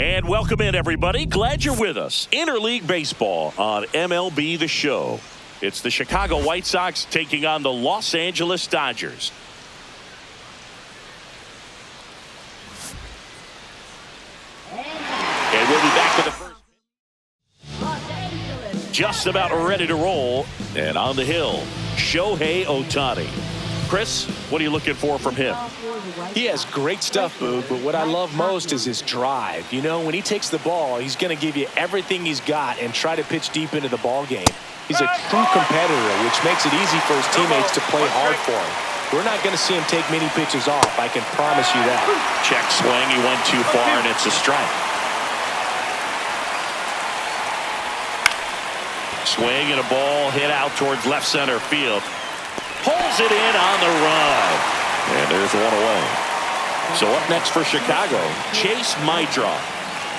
And welcome in, everybody. Glad you're with us. Interleague Baseball on MLB The Show. It's the Chicago White Sox taking on the Los Angeles Dodgers. And we'll be back with the first. Just about ready to roll. And on the hill, Shohei Ohtani. Chris, what are you looking for from him? He has great stuff, Boog, but what I love most is his drive. You know, when he takes the ball, he's going to give you everything he's got and try to pitch deep into the ball game. He's a true competitor, which makes it easy for his teammates to play hard for him. We're not going to see him take many pitches off, I can promise you that. Check swing, he went too far, and it's a strike. Swing and a ball hit out towards left center field. Pulls it in on the run. And there's one away. So up next for Chicago, Chase Mitra.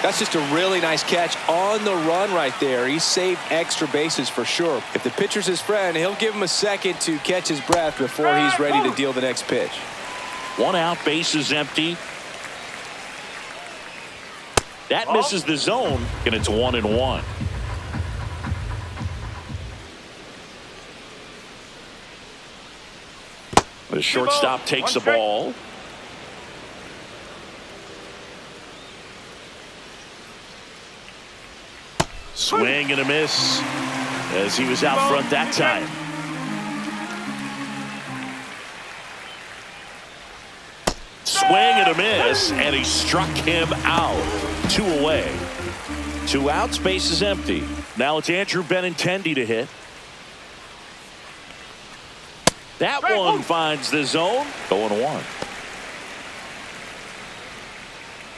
That's just a really nice catch on the run right there. He saved extra bases for sure. If the pitcher's his friend, he'll give him a second to catch his breath before he's ready to deal the next pitch. One out, bases empty. That misses the zone, and it's 1-1. The shortstop takes the ball. Swing and a miss as he was out front that time. Swing and a miss, and he struck him out. 2 away. 2 outs, base is empty. Now it's Andrew Benintendi to hit. That one finds the zone. 0-1.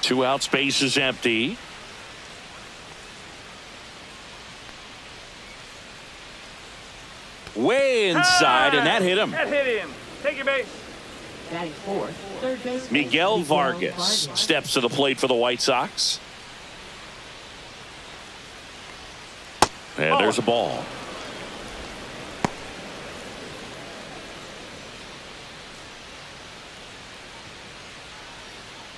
2 outs, base is empty. Way inside, and that hit him. That hit him. Take your base. Batting fourth, third base. Miguel Vargas steps to the plate for the White Sox. And there's a ball.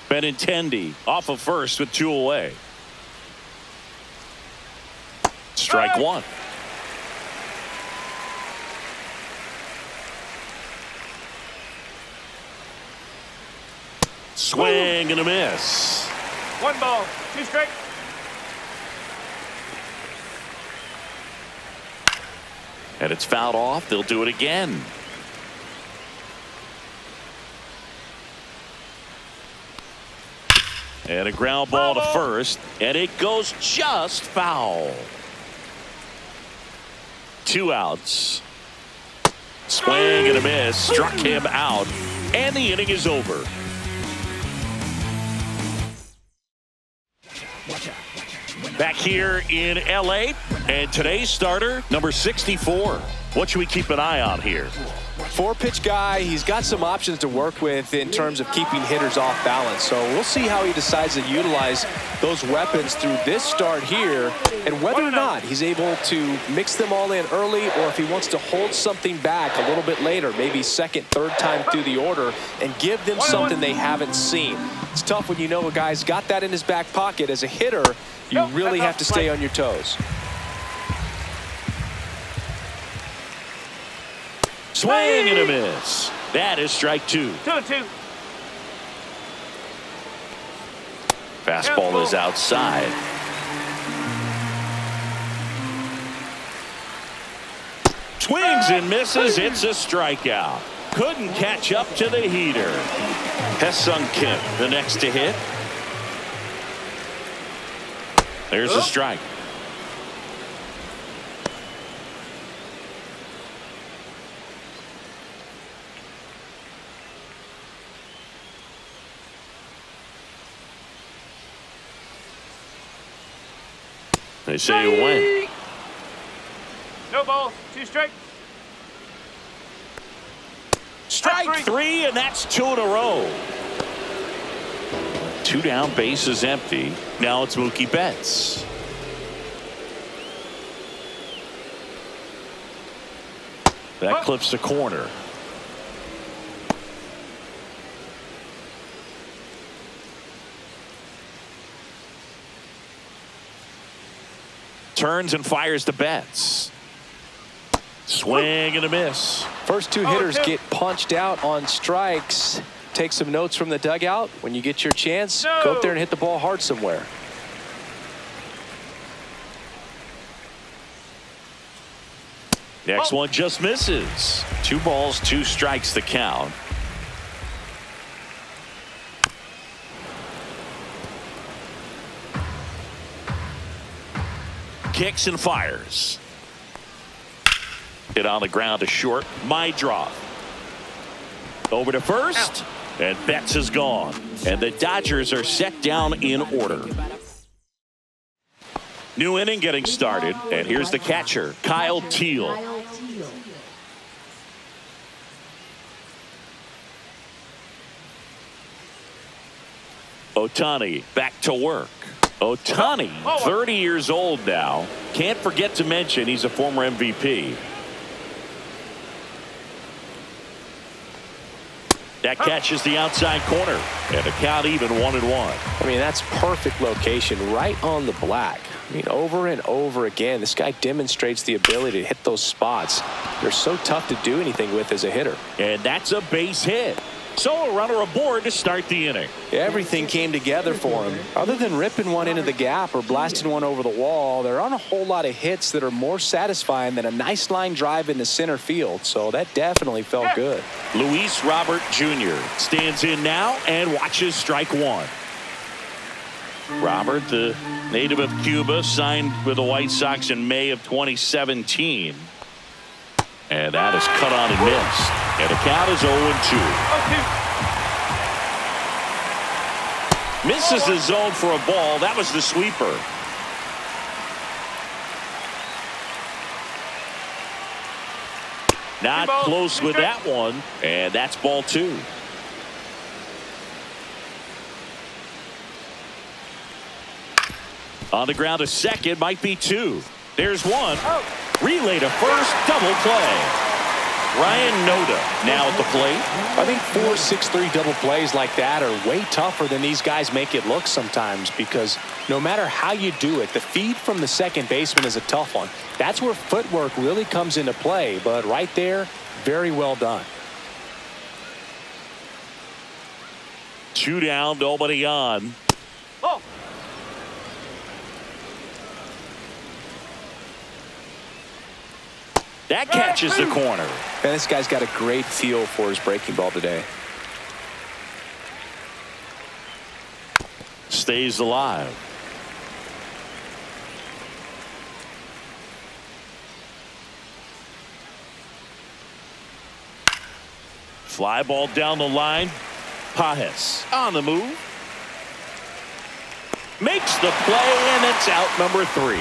Benintendi off of first with 2 away. Strike 1. Swing and a miss. 1 ball, 2 strikes. And it's fouled off. They'll do it again. And a ground ball to first, and it goes just foul. 2 outs. Swing and a miss, struck him out, and the inning is over. Back here in LA, and today's starter, number 64. What should we keep an eye on here? 4-pitch guy. He's got some options to work with in terms of keeping hitters off balance. So we'll see how he decides to utilize those weapons through this start here, and whether or not he's able to mix them all in early, or if he wants to hold something back a little bit later, maybe second, third time through the order, and give them something they haven't seen. It's tough when you know a guy's got that in his back pocket. As a hitter, you really have to stay on your toes. Swing and a miss. That is strike 2. 2-2. Fastball is outside. Swings and misses. It's a strikeout. Couldn't catch up to the heater. Ha-Seong Kim, the next to hit. There's a strike. They say you win. No ball, 2 strikes. Strike 3, and that's 2 in a row. 2 down, base is empty. Now it's Mookie Betts. That clips the corner. Turns and fires to Betts. Swing and a miss. First two hitters get punched out on strikes. Take some notes from the dugout. When you get your chance, go up there and hit the ball hard somewhere. Next one just misses. 2 balls, 2 strikes the count. Kicks and fires. Hit on the ground to short. My draw. Over to first. And Betts is gone. And the Dodgers are set down in order. New inning getting started. And here's the catcher, Kyle Teal. Ohtani back to work. Ohtani, 30 years old now. Can't forget to mention he's a former MVP. That catches the outside corner. And the count even 1-1. I mean, that's perfect location right on the black. I mean, over and over again, this guy demonstrates the ability to hit those spots. They're so tough to do anything with as a hitter. And that's a base hit. So a runner aboard to start the inning. Everything came together for him. Other than ripping one into the gap or blasting one over the wall, there aren't a whole lot of hits that are more satisfying than a nice line drive into center field. So that definitely felt good. Luis Robert Jr. stands in now and watches strike one. Robert, the native of Cuba, signed with the White Sox in May of 2017. And that is cut on and missed. And the count is 0-2. Misses the zone for a ball. That was the sweeper. Not close with that one. And that's ball 2. On the ground to second, might be 2. There's 1. Relay to first, double play. Ryan Noda now at the plate. I think 4-6-3 double plays like that are way tougher than these guys make it look sometimes, because no matter how you do it, the feed from the second baseman is a tough one. That's where footwork really comes into play, but right there, very well done. 2 down, nobody on. That catches the corner. And this guy's got a great feel for his breaking ball today. Stays alive. Fly ball down the line. Pajes on the move. Makes the play, and it's out number 3.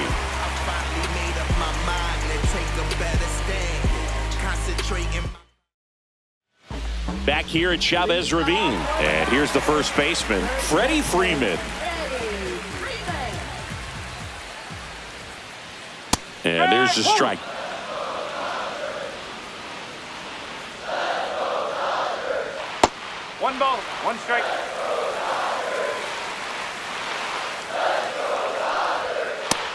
Back here at Chavez Ravine. And here's the first baseman, Freddie Freeman. And there's the strike. One ball, 1 strike.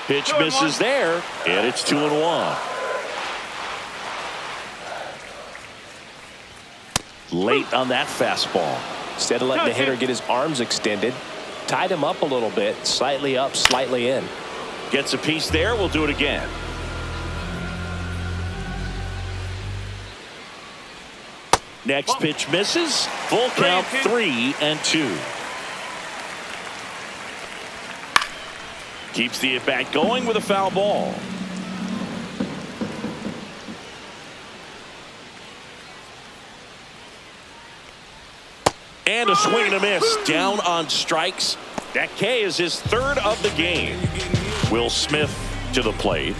Pitch misses there, and it's 2-1. Late on that fastball. Instead of letting the hitter get his arms extended, tied him up a little bit, slightly up, slightly in. Gets a piece there. We'll do it again. Next pitch misses. Full count, 3-2. Keeps the at-bat going with a foul ball. And a swing and a miss. Down on strikes. That K is his 3rd of the game. Will Smith to the plate.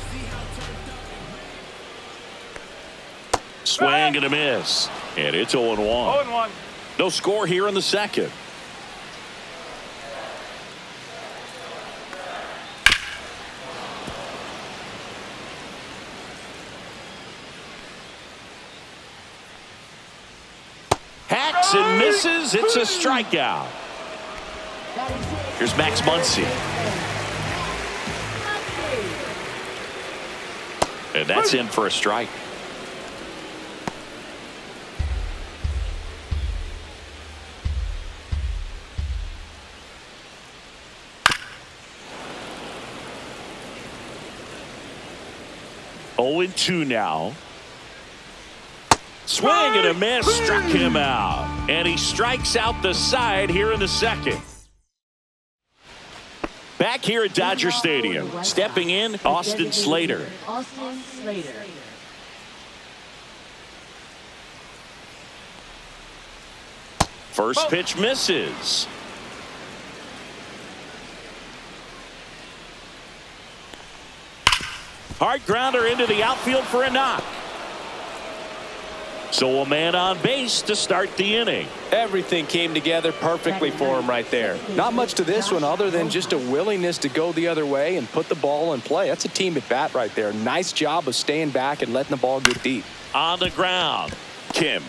Swing and a miss. And it's 0-1. 0-1. No score here in the second. Hacks and misses. It's a strikeout. Here's Max Muncy. And that's in for a strike. Oh, 2 now. Swing and a miss, struck him out. And he strikes out the side here in the second. Back here at Dodger Stadium, stepping in, Austin Slater. Austin Slater. First pitch misses. Hard grounder into the outfield for a knock. So a man on base to start the inning. Everything came together perfectly for him right there. Not much to this one other than just a willingness to go the other way and put the ball in play. That's a team at bat right there. Nice job of staying back and letting the ball get deep. On the ground, Kim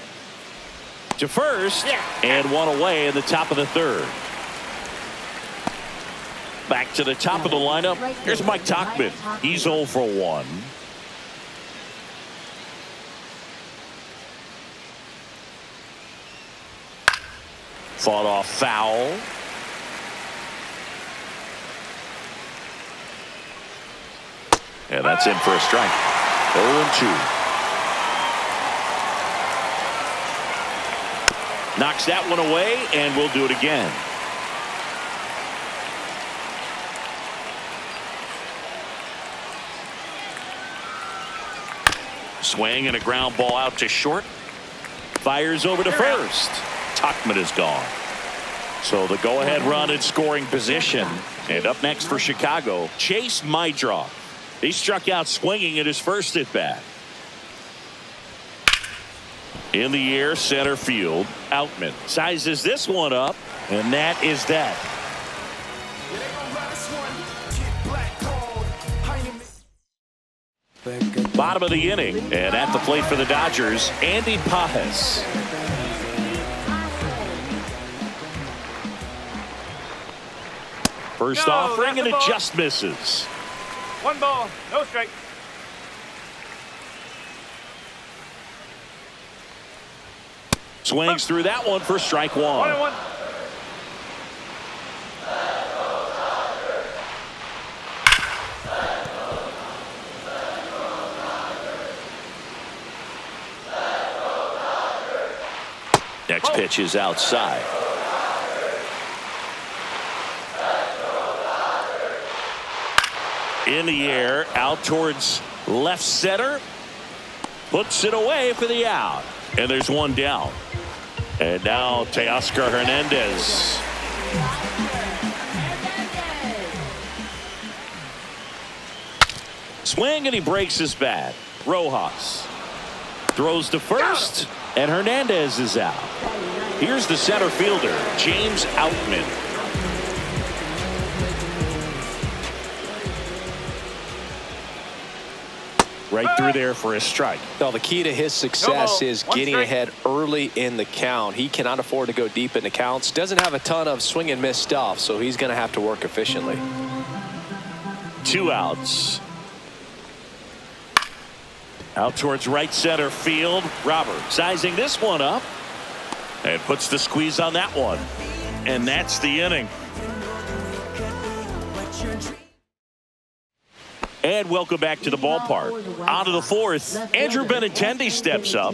to first, and one away in the top of the third. Back to the top of the lineup. Here's Mike Tauchman. He's 0 for 1. Fought off foul. And that's in for a strike. 0-2. Knocks that one away, and we'll do it again. Swing and a ground ball out to short. Fires over to first. Tauchman is gone. So the go-ahead run in scoring position. And up next for Chicago, Chase Mydroff. He struck out swinging at his first at-bat. In the air, center field. Outman sizes this one up, and that is that. Bottom of the inning, and at the plate for the Dodgers, Andy Pajes. First offering, and it just misses. 1 ball, no strike. Swings through that one for strike 1. 1-1. Next pitch is outside. In the air, out towards left center. Puts it away for the out. And there's one down. And now Teoscar Hernandez. Swing, and he breaks his bat. Rojas throws to first, and Hernandez is out. Here's the center fielder, James Outman. Right through there for a strike. Well, the key to his success is getting ahead early in the count. He cannot afford to go deep in the counts. Doesn't have a ton of swing and miss stuff, so he's going to have to work efficiently. 2 outs. Out towards right center field. Robert sizing this one up and puts the squeeze on that one. And that's the inning. And welcome back to the ballpark. On to the fourth, Andrew Benintendi steps up.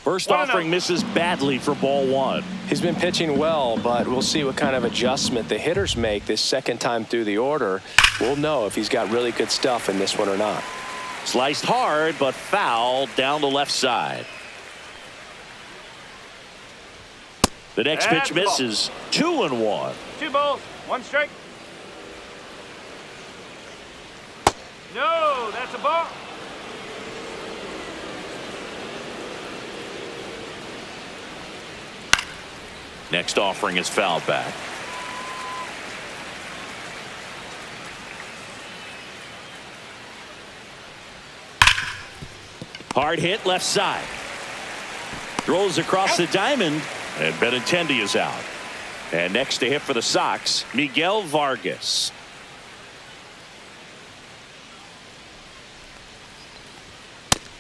First offering misses badly for ball 1. He's been pitching well, but we'll see what kind of adjustment the hitters make this second time through the order. We'll know if he's got really good stuff in this one or not. Sliced hard, but foul down the left side. The next pitch misses. 2-1. 2 balls, 1 strike. No, that's a ball. Next offering is fouled back. Hard hit left side. Throws across the diamond, and Benintendi is out. And next to hit for the Sox, Miguel Vargas.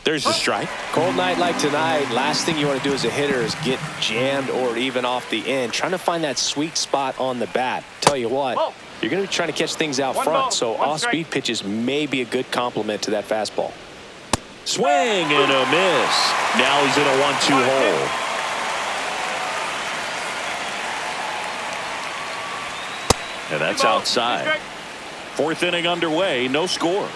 There's a strike. Cold night like tonight, last thing you want to do as a hitter is get jammed or even off the end. Trying to find that sweet spot on the bat. Tell you what, you're going to be trying to catch things out front, so off-speed pitches may be a good complement to that fastball. Swing and a miss. Now he's in a 1-2 hole. And that's outside. Fourth inning underway, no score.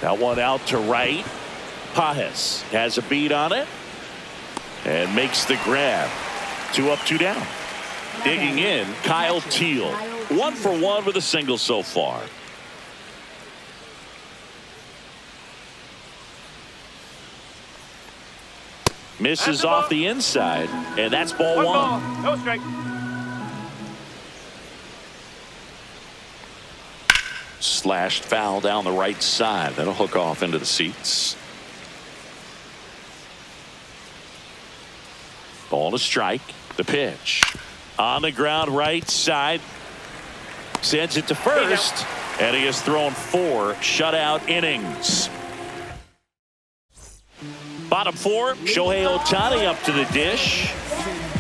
That one out to right. Pajes has a beat on it and makes the grab. 2 up, 2 down. Digging in, Kyle Teal. 1 for 1 with a single so far. Misses off the inside, and that's ball 1. Ball, no strike. Slashed foul down the right side. That'll hook off into the seats. Ball to strike. The pitch. On the ground right side. Sends it to first. And he has thrown 4 shutout innings. Bottom 4, Shohei Ohtani up to the dish.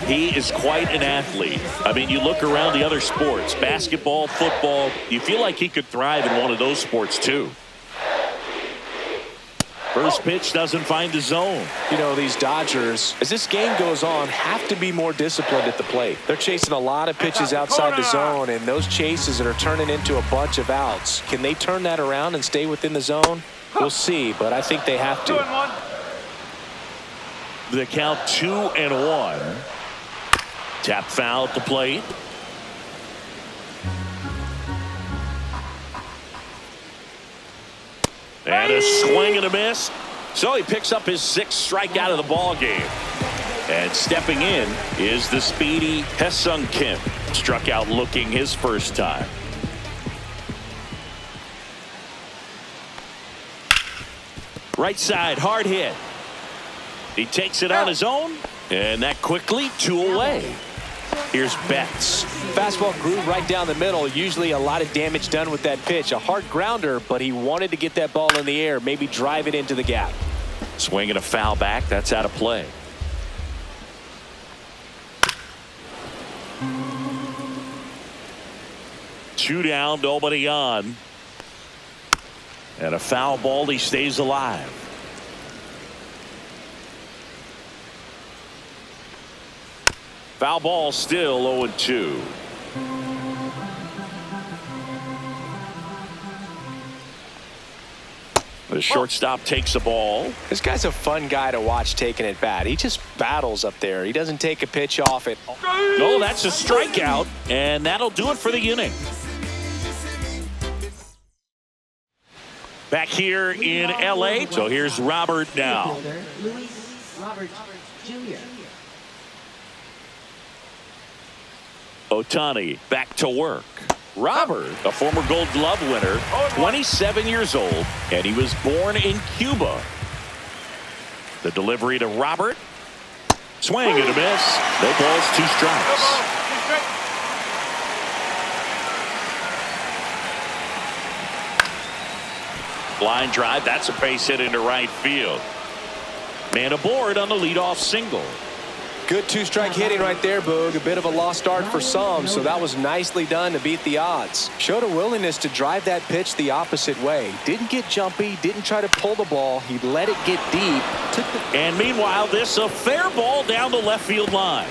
He is quite an athlete. I mean, you look around the other sports, basketball, football, you feel like he could thrive in one of those sports too. First pitch doesn't find the zone. You know, these Dodgers, as this game goes on, have to be more disciplined at the plate. They're chasing a lot of pitches outside the zone, and those chases that are turning into a bunch of outs. Can they turn that around and stay within the zone? We'll see, but I think they have to. 2-1. The count 2-1. Tap foul at the plate. And a swing and a miss. So he picks up his 6th strikeout of the ball game. And stepping in is the speedy Ha-Seong Kim. Struck out looking his first time. Right side, hard hit. He takes it on his own, and that quickly 2 away. Here's Betts. Fastball grew right down the middle. Usually a lot of damage done with that pitch. A hard grounder, but he wanted to get that ball in the air, maybe drive it into the gap. Swinging a foul back. That's out of play. Two down, nobody on. And a foul ball. He stays alive. Foul ball, still 0-2. The shortstop takes the ball. This guy's a fun guy to watch taking at bat. He just battles up there. He doesn't take a pitch off it. Oh, that's a strikeout, and that'll do it for the inning. Back here in L.A., so here's Robert now. Luis Robert Jr. Ohtani back to work. Robert, a former Gold Glove winner, 27 years old, and he was born in Cuba. The delivery to Robert. Swing and a miss. No balls, 2 strikes. Line drive. That's a base hit into right field. Man aboard on the leadoff single. Good 2-strike hitting right there, Boog. A bit of a lost start for some, so that was nicely done to beat the odds. Showed a willingness to drive that pitch the opposite way. Didn't get jumpy, didn't try to pull the ball. He let it get deep. And meanwhile, this a fair ball down the left field line.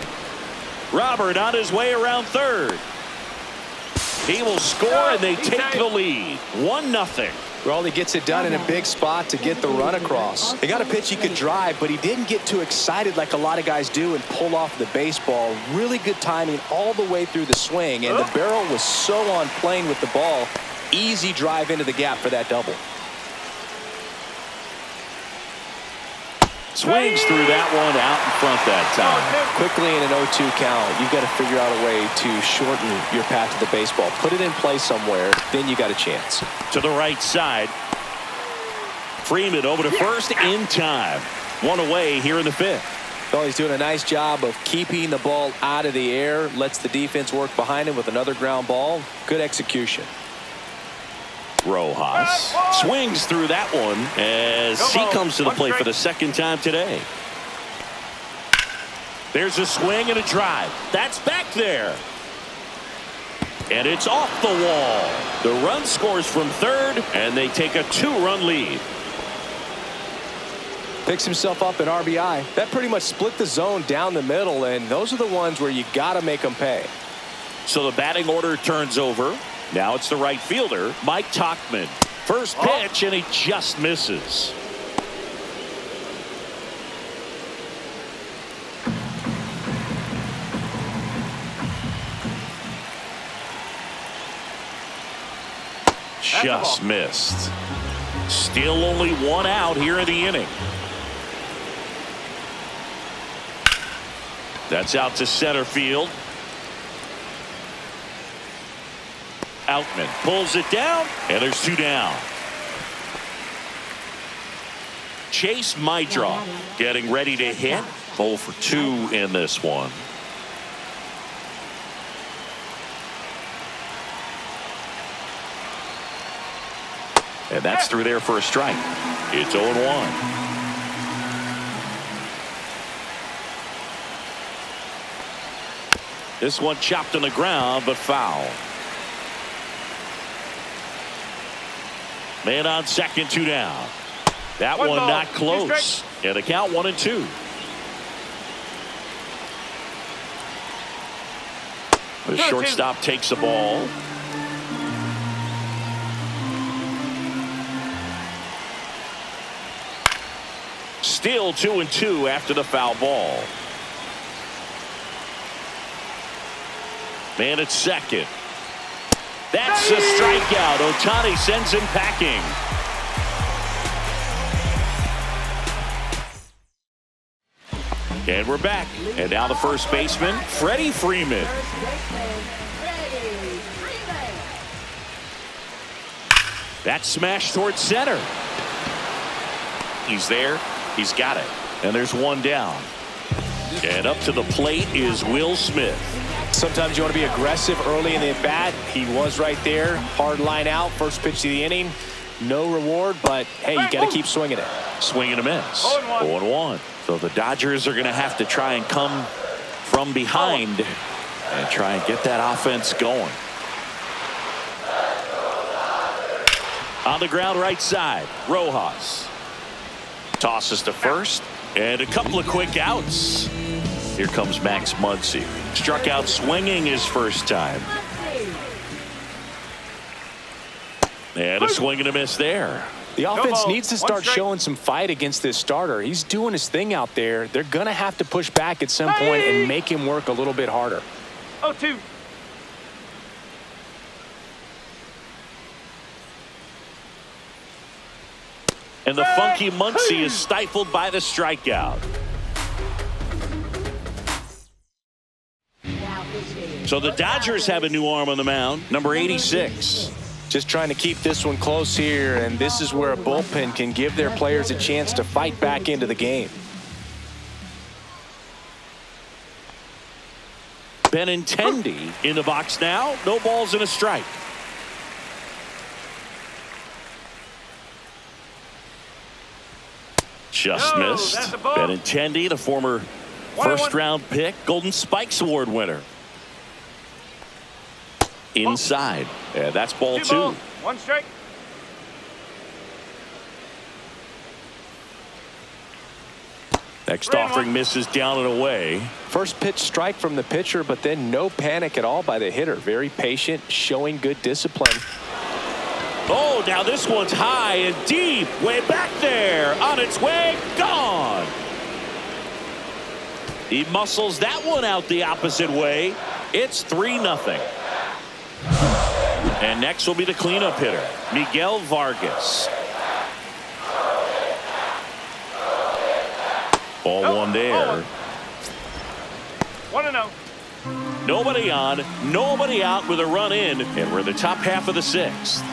Robert on his way around third. He will score, and they take the lead. 1-0. Well, he gets it done in a big spot to get the run across. He got a pitch he could drive, but he didn't get too excited like a lot of guys do and pull off the baseball. Really good timing all the way through the swing, and the barrel was so on plane with the ball. Easy drive into the gap for that double. Swings through that one out in front that time. Quickly in an 0-2 count, you've got to figure out a way to shorten your path to the baseball. Put it in play somewhere, then you got a chance. To the right side. Freeman over to first in time. One away here in the fifth. Well, he's doing a nice job of keeping the ball out of the air. Lets the defense work behind him with another ground ball. Good execution. Rojas swings through that one as he comes to the plate for the second time today. There's a swing and a drive. That's back there. And it's off the wall. The run scores from third, and they take a 2-run lead. Picks himself up an RBI. That pretty much split the zone down the middle, and those are the ones where you got to make them pay. So the batting order turns over. Now it's the right fielder, Mike Tauchman. First pitch, and he just misses. Just missed. Still only one out here in the inning. That's out to center field. Outman pulls it down, and there's 2 down. Chase Mydroff getting ready to hit. 0 for 2 in this one. And that's through there for a strike. It's 0-1. This one chopped on the ground, but foul. Man on second, 2 down. That one not close. And the count 1-2. The shortstop takes the ball. Still 2-2 after the foul ball. Man at second. That's a strikeout. Ohtani sends him packing. And we're back. And now the first baseman, Freddie Freeman. That's smashed towards center. He's there. He's got it. And there's 1 down. And up to the plate is Will Smith. Sometimes you want to be aggressive early in the at-bat. He was right there. Hard line out. First pitch of the inning. No reward, but, hey, you got to keep swinging it. Swing and a miss. 0-1. So the Dodgers are going to have to try and come from behind and try and get that offense going. On the ground right side, Rojas. Tosses to first, and a couple of quick outs. Here comes Max Muncy. Struck out swinging his first time. And a swing and a miss there. The offense needs to start showing some fight against this starter. He's doing his thing out there. They're going to have to push back at some point and make him work a little bit harder. 0-2. And the funky Muncy is stifled by the strikeout. So the Dodgers have a new arm on the mound, number 86. Just trying to keep this one close here, and this is where a bullpen can give their players a chance to fight back into the game. Benintendi in the box now. No balls and a strike. Just missed. Benintendi, the former first-round pick, Golden Spikes Award winner. Inside. Yeah, that's ball 2. 1 strike. Next offering misses down and away. First pitch strike from the pitcher, but then no panic at all by the hitter. Very patient, showing good discipline. Oh, now this one's high and deep. Way back there. On its way. Gone. He muscles that one out the opposite way. It's 3-0. And next will be the cleanup hitter, Miguel Vargas. Ball 1 there. 1-0. Nobody on, nobody out with a run in, and we're in the top half of the 6th.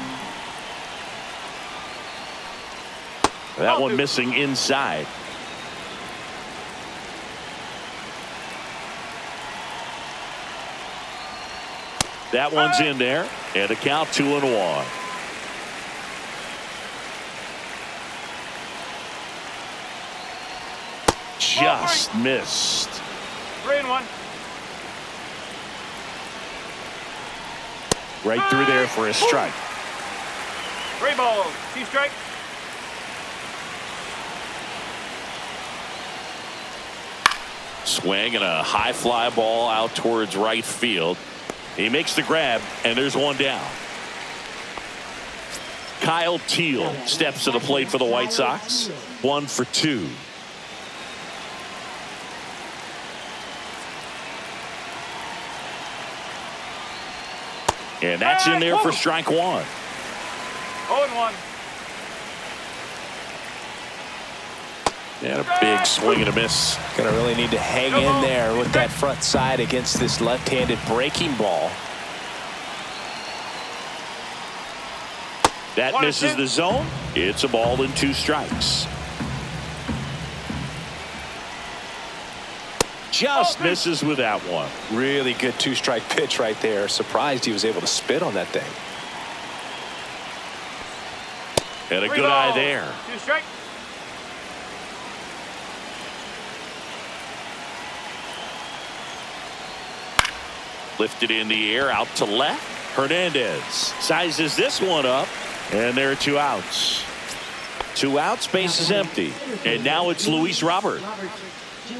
That one missing inside. That one's in there, and a count 2-1. Just missed. 3-1. Right through there for a strike. 3 balls, 2 strikes. Swing and a high fly ball out towards right field. He makes the grab, and there's one down. Kyle Teal steps to the plate for the White Sox. 1 for 2. And that's in there for strike 1. 0-1. And a big swing and a miss. Gonna really need to hang in there with that front side against this left-handed breaking ball. That misses the zone. It's a ball and 2 strikes. Just misses with that one. Really good 2-strike pitch right there. Surprised he was able to spit on that thing. And a good eye there. 2 strikes. Lifted in the air out to left. Hernandez sizes this one up, and there are 2 outs. 2 outs, base is empty. And now it's Luis Robert. Jr.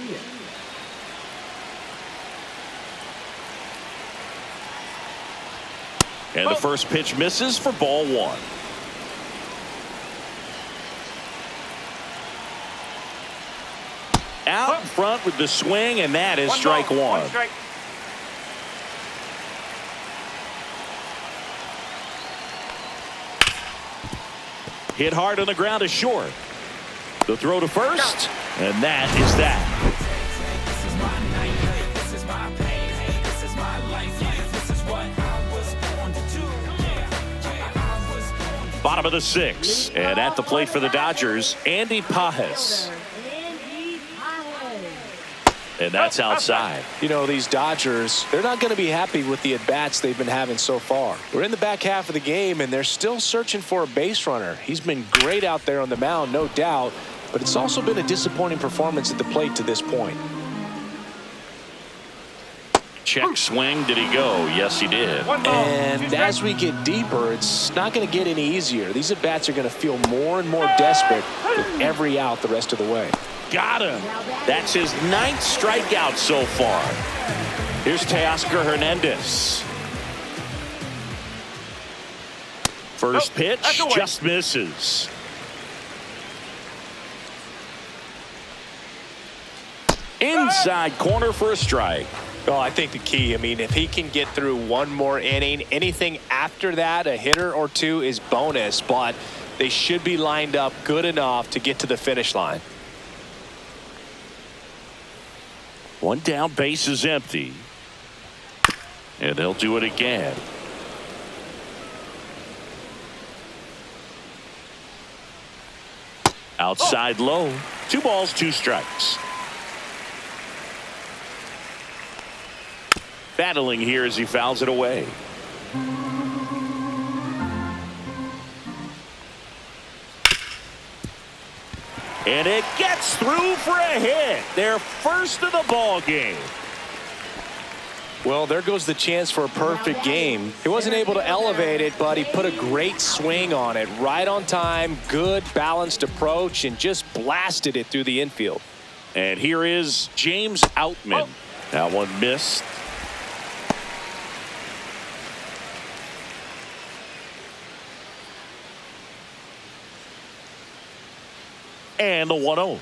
And the first pitch misses for ball 1. Out in front with the swing, and that is strike 1. 1 strike. Hit hard on the ground is short. The throw to first, and that is that. Bottom of the 6th, and at the plate for the Dodgers, Andy Pajes. And that's outside. You know, these Dodgers, they're not going to be happy with the at-bats they've been having so far. We're in the back half of the game, and they're still searching for a base runner. He's been great out there on the mound, no doubt, but it's also been a disappointing performance at the plate to this point. Check swing. Did he go? Yes, he did. And as we get deeper, it's not going to get any easier. These at-bats are going to feel more and more desperate with every out the rest of the way. Got him. That's his 9th strikeout so far. Here's Teoscar Hernandez. First pitch just misses. Inside corner for a strike. Well, I think the key, I mean, if he can get through one more inning, anything after that, a hitter or 2 is bonus, but they should be lined up good enough to get to the finish line. 1 down, base is empty. And they'll do it again. Outside low. 2 balls, 2 strikes. Battling here as he fouls it away. And it gets through for a hit. Their first of the ball game. Well, there goes the chance for a perfect game. He wasn't able to elevate it, but he put a great swing on it. Right on time, good balanced approach, and just blasted it through the infield. And here is James Outman. That one missed. And the 1-0.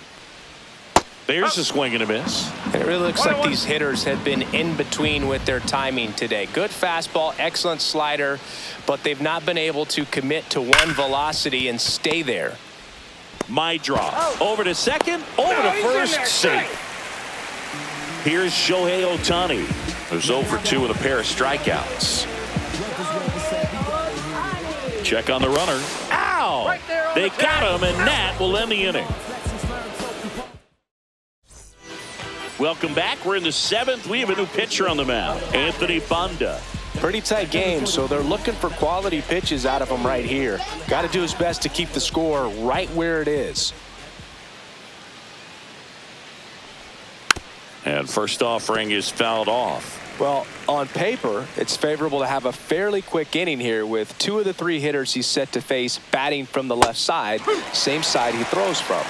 There's a swing and a miss. And it really looks like these hitters have been in between with their timing today. Good fastball, excellent slider, but they've not been able to commit to one velocity and stay there. My draw. Over to second, over to first, safe. Here's Shohei Ohtani, who's 0 for 2 with a pair of strikeouts. Check on the runner. Ow! They got him, and that will end the inning. Welcome back. We're in the 7th. We have a new pitcher on the mound, Anthony Banda. Pretty tight game, so they're looking for quality pitches out of him right here. Got to do his best to keep the score right where it is. And first offering is fouled off. Well, on paper, it's favorable to have a fairly quick inning here with 2 of the 3 hitters he's set to face batting from the left side, same side he throws from.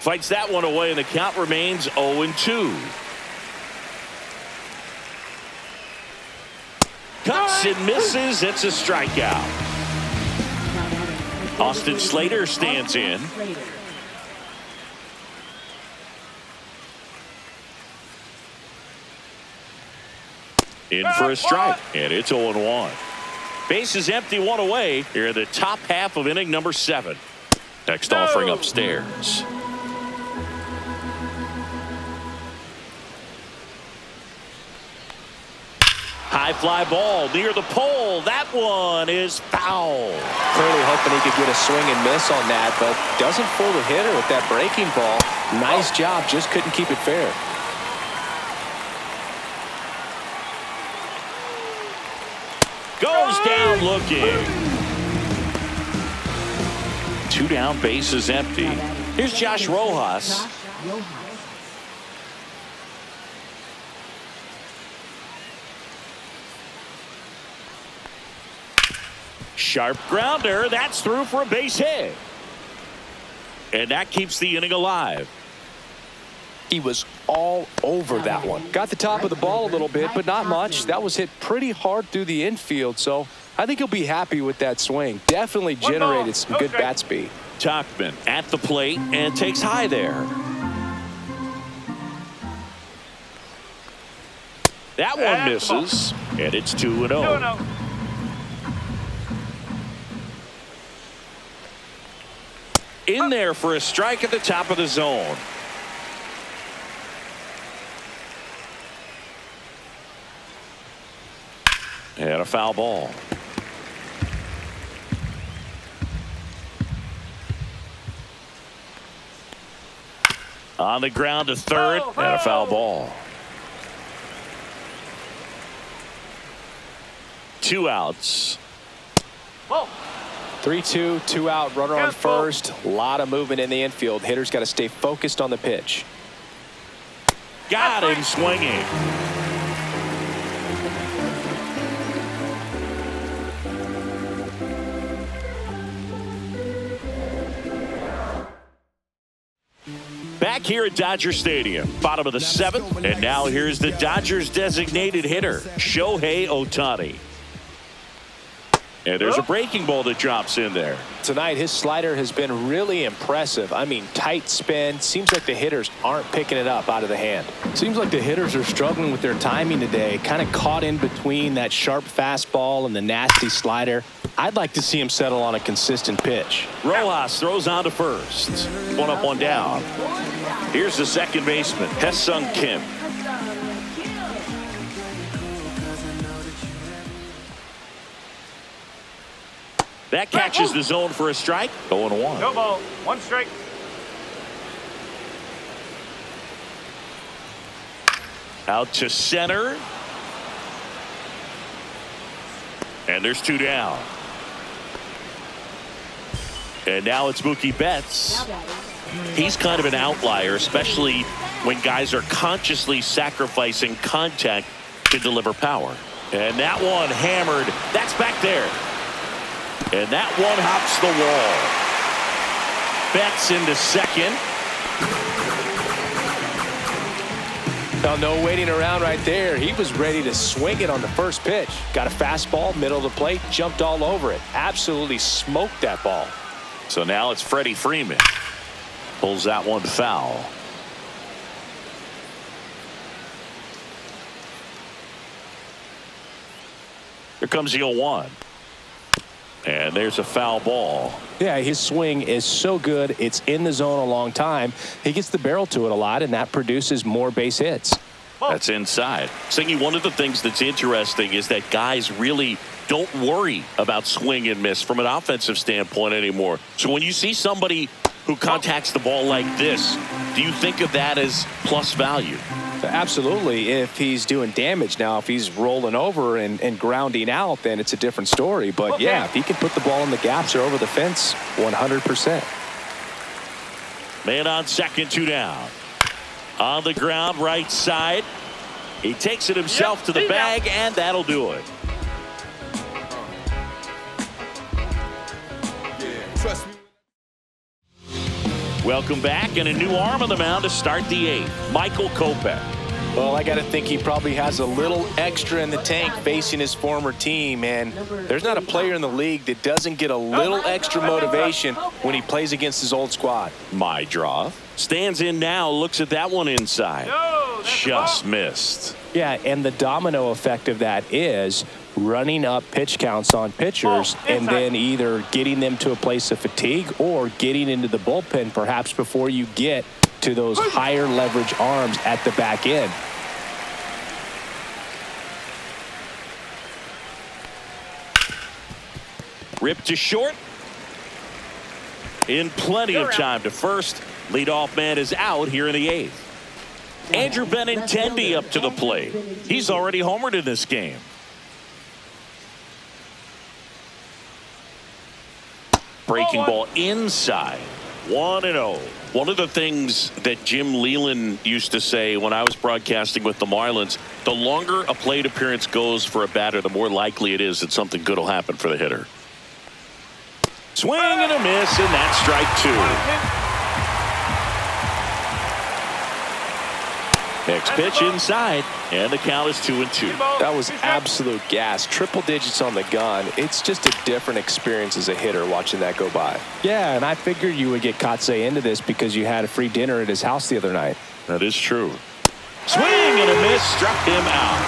Fights that one away, and the count remains 0-2. Cuts and misses. It's a strikeout. Austin Slater stands in. In for a strike, and it's 0-1. Base is empty, 1 away here in the top half of inning number 7. Next offering upstairs. High fly ball near the pole. That one is foul. Clearly hoping he could get a swing and miss on that, but doesn't fool the hitter with that breaking ball. Nice job, just couldn't keep it fair. Goes down looking. 2 down, base is empty. Here's Josh Rojas. Sharp grounder. That's through for a base hit. And that keeps the inning alive. He was all over that one. Got the top of the ball a little bit, but not much. That was hit pretty hard through the infield, so I think he'll be happy with that swing. Definitely generated some good bat speed. Tauchman at the plate and takes high there. That one misses, and it's 2-0. In there for a strike at the top of the zone. And a foul ball. On the ground to third, and a foul ball. 2 outs. 3-2, 2 out, runner on first. A lot of movement in the infield. Hitter's got to stay focused on the pitch. Got him swinging. Back here at Dodger Stadium, bottom of the 7th, and now here's the Dodgers designated hitter, Shohei Ohtani. And there's a breaking ball that drops in there. Tonight, his slider has been really impressive. I mean, tight spin. Seems like the hitters aren't picking it up out of the hand. Seems like the hitters are struggling with their timing today. Kind of caught in between that sharp fastball and the nasty slider. I'd like to see him settle on a consistent pitch. Rojas throws on to first. 1 up, 1 down. Here's the second baseman, Hae-Sung Kim. That catches the zone for a strike. 0-1. No ball. 1 strike. Out to center. And there's 2 down. And now it's Mookie Betts. He's kind of an outlier, especially when guys are consciously sacrificing contact to deliver power. And that one hammered. That's back there. And that one hops the wall. Betts into second. Now, no waiting around right there. He was ready to swing it on the first pitch. Got a fastball, middle of the plate, jumped all over it. Absolutely smoked that ball. So now it's Freddie Freeman. Pulls that one foul. Here comes the 0-1. And there's a foul ball. Yeah, his swing is so good. It's in the zone a long time. He gets the barrel to it a lot, and that produces more base hits. That's inside. Singy, one of the things that's interesting is that guys really don't worry about swing and miss from an offensive standpoint anymore. So when you see somebody who contacts the ball like this, do you think of that as plus value? Absolutely, if he's doing damage. Now, if he's rolling over and grounding out, then it's a different story. But yeah, if he can put the ball in the gaps or over the fence, 100%. Man on second, 2 down. On the ground, right side. He takes it himself to the bag, and that'll do it. Trust me. Welcome back, and a new arm on the mound to start the 8th. Michael Kopech. Well, I got to think he probably has a little extra in the tank facing his former team, and there's not a player in the league that doesn't get a little extra motivation when he plays against his old squad. My draw. Stands in now, looks at that one inside. Just missed. Yeah, and the domino effect of that is running up pitch counts on pitchers and then either getting them to a place of fatigue or getting into the bullpen perhaps before you get to those higher leverage arms at the back end. Ripped to short. In plenty of time to first. Leadoff man is out here in the 8th. Andrew Benintendi up to the plate. He's already homered in this game. Breaking ball inside. 1-0. One of the things that Jim Leland used to say when I was broadcasting with the Marlins, the longer a plate appearance goes for a batter, the more likely it is that something good will happen for the hitter. Swing and a miss, and that's strike 2. Next pitch inside, and the count is 2-2. That was absolute gas. Triple digits on the gun. It's just a different experience as a hitter watching that go by. Yeah, and I figured you would get Kotsay into this because you had a free dinner at his house the other night. That is true. Swing and a miss, struck him out.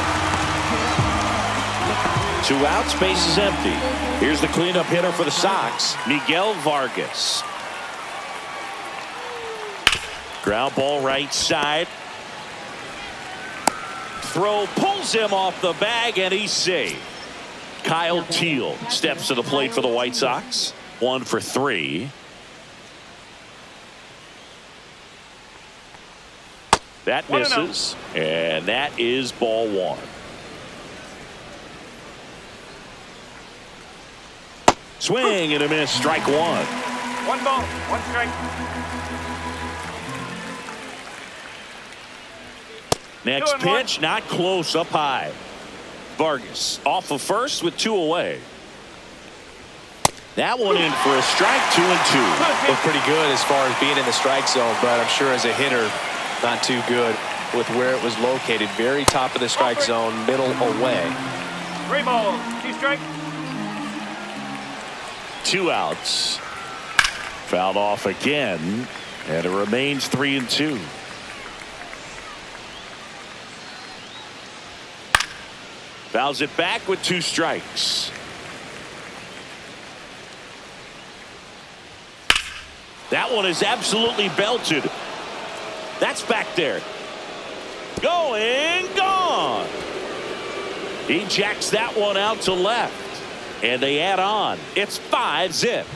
2 outs, base is empty. Here's the cleanup hitter for the Sox, Miguel Vargas. Ground ball right side. Throw pulls him off the bag, and he's safe. Kyle Teal steps to the plate for the White Sox. 1 for 3. That misses, and that is ball 1. Swing and a miss, strike 1. 1 ball, 1 strike. Next pitch, not close, up high. Vargas off of first with 2 away. That one in for a strike, 2-2. Looked pretty good as far as being in the strike zone, but I'm sure as a hitter, not too good with where it was located. Very top of the strike zone, middle away. 3 balls, 2 strike. 2 outs. Fouled off again, and it remains 3-2. Fouls it back with 2 strikes. That one is absolutely belted. That's back there. Going, gone. He jacks that one out to left. And they add on. It's 5-zip.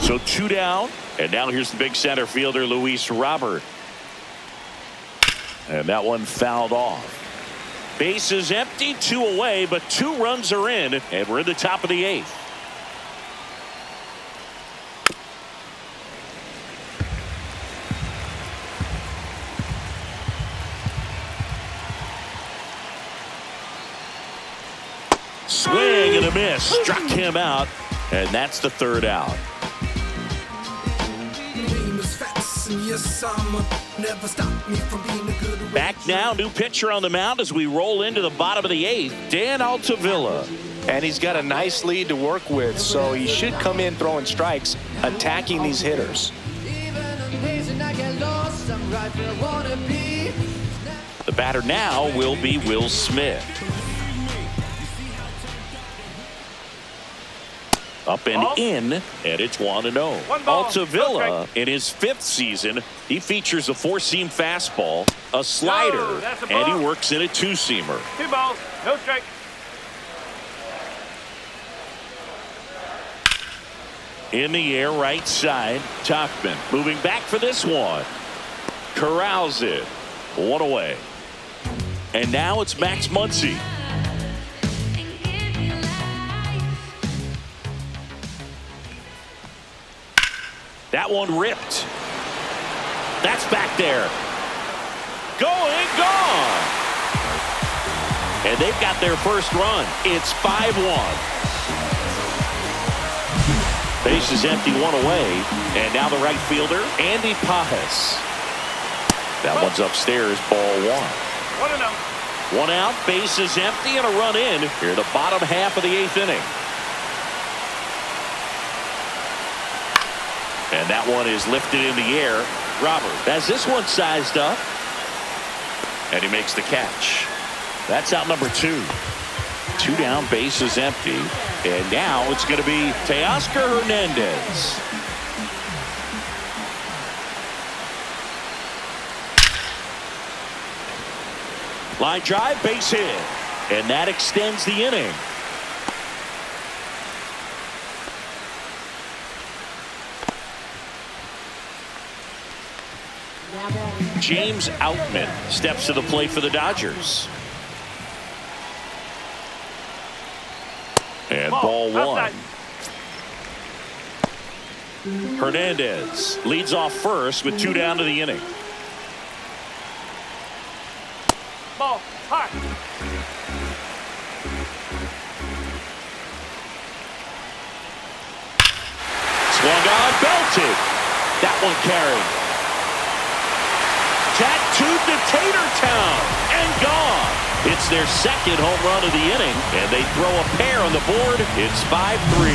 So 2 down. And now here's the big center fielder, Luis Robert. And that one fouled off. Base is empty, 2 away, but 2 runs are in, and we're in the top of the 8th. Swing and a miss, struck him out, and that's the 3rd out. Back now, new pitcher on the mound as we roll into the bottom of the 8th, Dan Altavilla. And he's got a nice lead to work with, so he should come in throwing strikes, attacking these hitters. The batter now will be Will Smith. Up and in, and it's 1-0. Altavilla, in his 5th season, he features a 4-seam fastball, a slider, and he works in a 2-seamer. 2 balls, no strike. In the air, right side. Tuchman moving back for this one. Corrals it. One away. And now it's Max Muncy. That one ripped. That's back there. Going, gone. And they've got their first run. It's 5-1. Base is empty, one away. And now the right fielder, Andy Pajas. That one's upstairs, ball one. 1-0. One out, base is empty, and a run in here, the bottom half of the 8th inning. And that one is lifted in the air. Robert has this one sized up. And he makes the catch. That's out number 2. 2 down, base is empty. And now it's going to be Teoscar Hernandez. Line drive, base hit. And that extends the inning. James Outman steps to the plate for the Dodgers. And ball one. Hernandez leads off first with 2 down to the inning. Ball hot. Swung on, belted. That one carried. Tattooed to Tatertown and gone. It's their second home run of the inning, and they throw a pair on the board. It's 5-3.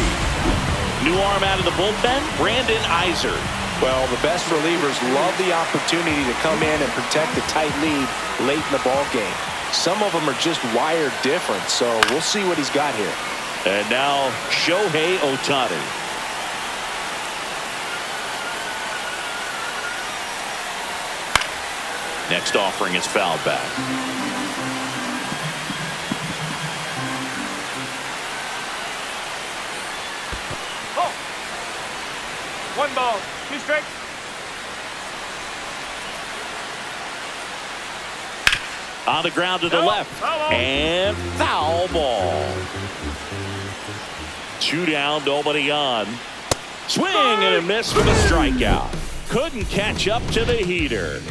New arm out of the bullpen, Brandon Iser. Well, the best relievers love the opportunity to come in and protect a tight lead late in the ball game. Some of them are just wired different, so we'll see what he's got here. And now Shohei Ohtani. Next offering is fouled back. Oh. 1 ball, 2 strikes. On the ground to the left. And foul ball. 2 down, nobody on. Swing and a miss with a strikeout. Couldn't catch up to the heater.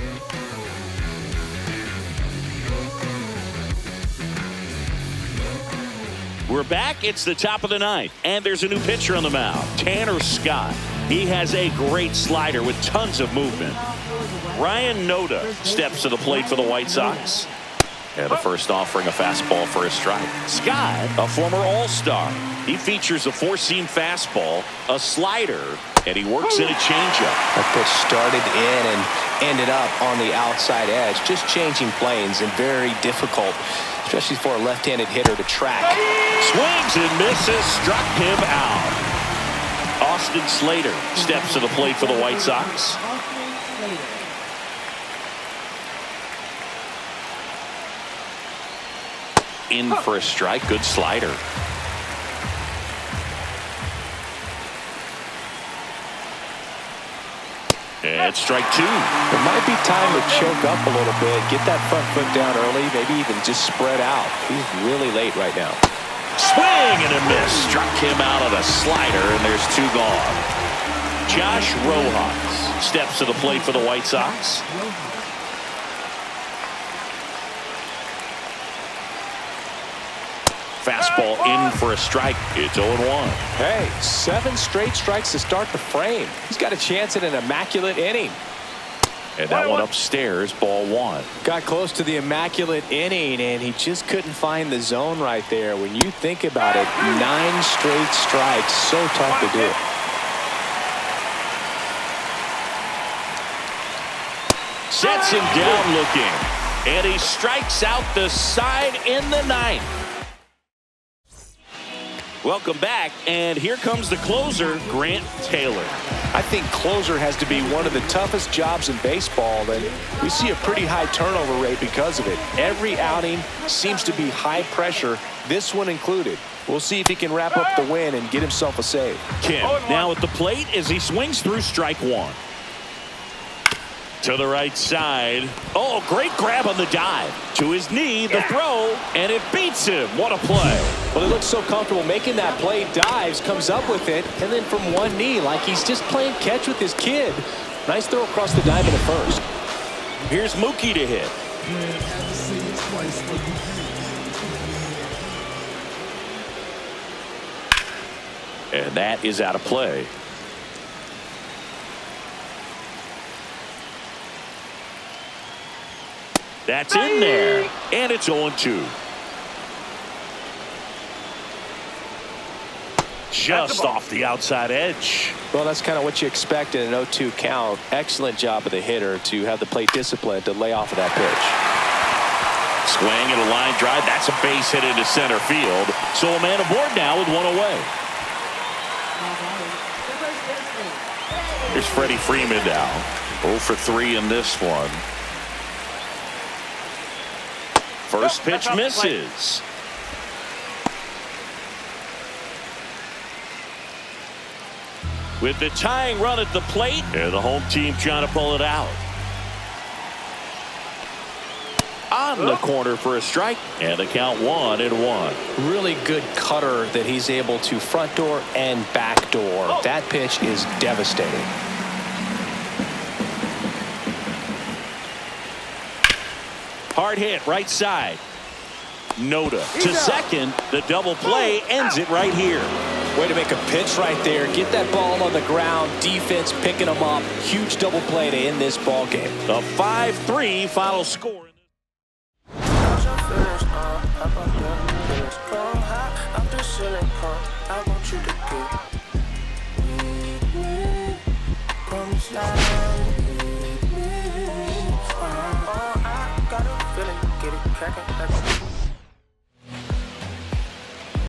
We're back. It's the top of the 9th, and there's a new pitcher on the mound, Tanner Scott. He has a great slider with tons of movement. Ryan Noda steps to the plate for the White Sox. And the first offering, a fastball for a strike. Scott, a former All-Star. He features a 4-seam fastball, a slider, and he works in a changeup. That pitch started in and ended up on the outside edge, just changing planes and very difficult, especially for a left-handed hitter to track. Swings and misses, struck him out. Austin Slater steps to the plate for the White Sox. In for a strike, good slider. And strike 2. It might be time to choke up a little bit, get that front foot down early, maybe even just spread out. He's really late right now. Swing and a miss. Struck him out on a slider, and there's 2 gone. Josh Rojas steps to the plate for the White Sox. Fastball in for a strike. It's 0-1. Hey, 7 straight strikes to start the frame. He's got a chance at an immaculate inning. And that one upstairs, ball 1. Got close to the immaculate inning, and he just couldn't find the zone right there. When you think about it, 9 straight strikes, so tough to do. Sets him down looking, and he strikes out the side in the 9th. Welcome back, and here comes the closer, Grant Taylor. I think closer has to be one of the toughest jobs in baseball, and we see a pretty high turnover rate because of it. Every outing seems to be high pressure, this one included. We'll see if he can wrap up the win and get himself a save. Kim now at the plate as he swings through strike one. To the right side. Oh, great grab on the dive. To his knee, the throw, and it beats him. What a play. Well, he looks so comfortable making that play, dives, comes up with it, and then from one knee, like he's just playing catch with his kid. Nice throw across the diamond at first. Here's Mookie to hit. And that is out of play. That's in there, and it's 0-2. Just off the outside edge. Well, that's kind of what you expect in an 0-2 count. Excellent job of the hitter to have the plate discipline to lay off of that pitch. Swing and a line drive. That's a base hit into center field. So a man aboard now with one away. Here's Freddie Freeman now. 0 for 3 in this one. First pitch misses. With the tying run at the plate, and the home team trying to pull it out. On the corner for a strike, and the count 1-1. Really good cutter that he's able to front door and back door. That pitch is devastating. Hard hit, right side. Noda to second. The double play ends it right here. Way to make a pitch right there. Get that ball on the ground. Defense picking them up. Huge double play to end this ball game. The 5-3 final score. Got a feeling, get it cracking.